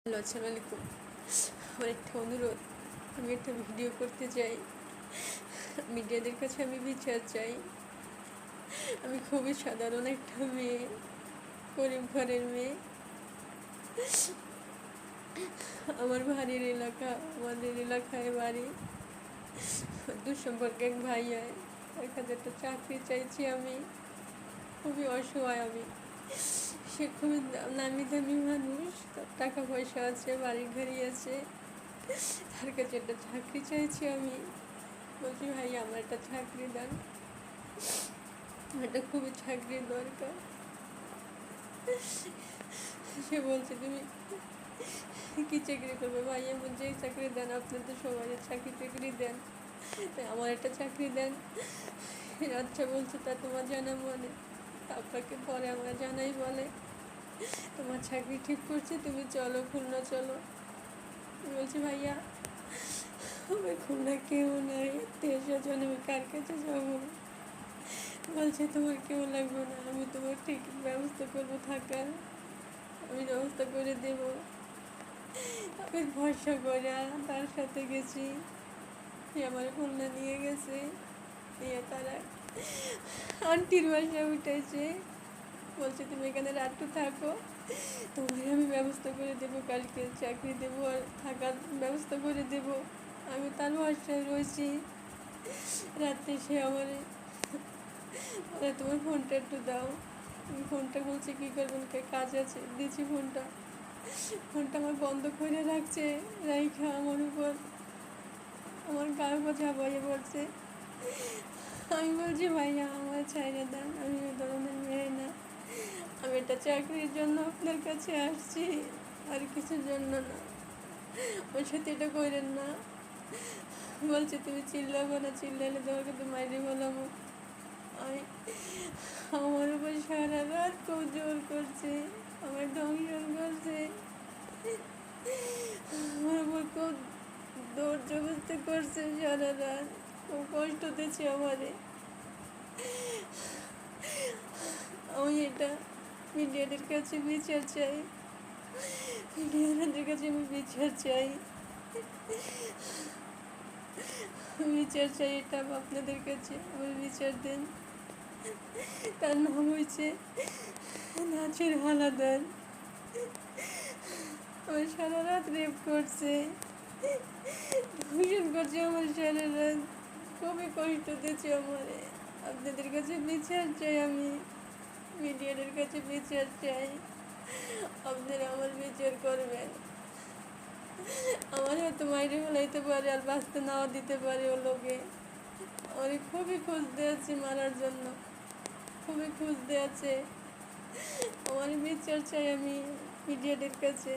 Hello, আসসালামু আলাইকুম। আমার একটা অনুরোধ, আমি একটা ভিডিও করতে চাই। মিডিয়াদের কাছে আমি বিচার চাই। আমি খুবই সাধারণ একটা মেয়ে, গরিব ঘরের মেয়ে। আমার বাড়ির এলাকা, আমাদের এলাকায় বাড়ি। দুঃসম্পর্কে এক ভাই হয়, তার কাছে একটা চাকরি চাইছি আমি। খুবই অসহায় আমি। সে খুবই নামি দামি মানুষ, তার টাকা পয়সা আছে, বাড়ি গাড়ি আছে। তার কাছে একটা চাকরি চাইছি আমি। বলছি, ভাই আমার একটা চাকরি দেন, একটা খুবই চাকরির দরকার। সে বলছে, তুমি কি চাকরি করবে? ভাই এমন যে চাকরি দেন, আপনার তো সবাই চাকরি টাকরি দেন, তাই আমার একটা চাকরি দেন। আচ্ছা বলছে, তা তোমার জানা মনে? আপনাকে পরে আমার জানাই বলে, তোমার চাকরি ঠিক করছে, তুমি চলো খুলনা চলো। বলছি, ভাইয়া আমার খুলনা কেউ নাই, আত্মীয় স্বজন, আমি কার কাছে যাবো? বলছে, তোমার কেউ লাগবে না, আমি তোমার ঠিক ব্যবস্থা করবো থাকার, আমি ব্যবস্থা করে দেবো। আমি ভরসা করে তার সাথে গেছি। আমার খুলনা নিয়ে গেছে, নিয়ে তারা আন্টির বাসা উঠেছে। বলছে, তুমি এখানে রাতটু থাকো, তোমার আমি ব্যবস্থা করে দেবো, কালকে চাকরি দেবো আর থাকার ব্যবস্থা করে দেবো। আমি তার ভরসায় রয়েছি। রাত্রে সে আমার তোমার ফোনটা একটু দাও। ফোনটা বলছে, কী করবেন, কাজ আছে, দিচ্ছি ফোনটা। ফোনটা আমার বন্ধ করে রাখছে, রাইখা আমার উপর, আমার গায়ের উপর ঝাঁপাইয়ে পড়ছে। আমি বলছি, ভাইয়া আমার ছাইরা দেন, আমি ওই ধরনের মেয়ে না, আমি একটা চাকরির জন্য আপনার কাছে আসছি, আর কিছুর জন্য না। ওর সাথে এটা করেন না। বলছে, তুমি চিল্লাবো না, চিল্লালে তোমাকে তো মাইরে বলাবো। আমি আমার উপর সারা রাত খুব জোর করছে, আমার ধ্বংসন করছে, আমার উপর খুব দৌড় জবরদস্তি করছে সারা রাত, খুব কষ্ট দিচ্ছে আমারে। আমি এটা মিডিয়াদের কাছে বিচার চাই, মিডিয়াদের কাছে আমি বিচার চাই, বিচার চাই, এটা আপনাদের কাছে আমার বিচার দেন। তার নাম হয়েছে নাচের হালাদার। আমার সারা রাত রেপ করছে, ধর্ষণ করছে আমার সারা রাত, খুবই কষ্ট দিচ্ছে আমারে। আপনাদের কাছে বিচার চাই আমি, মিডিয়াদের কাছে বিচার চাই, আপনারা আমার বিচার করবেন। আমার হয়তো মাইরে ফেলাইতে পারে, আর বাঁচতে নাও দিতে পারে ও লোকে। আমার খুবই খুঁজতে আছে মারার জন্য, খুবই খুঁজতে আছে। আমার বিচার চাই আমি মিডিয়াদের কাছে।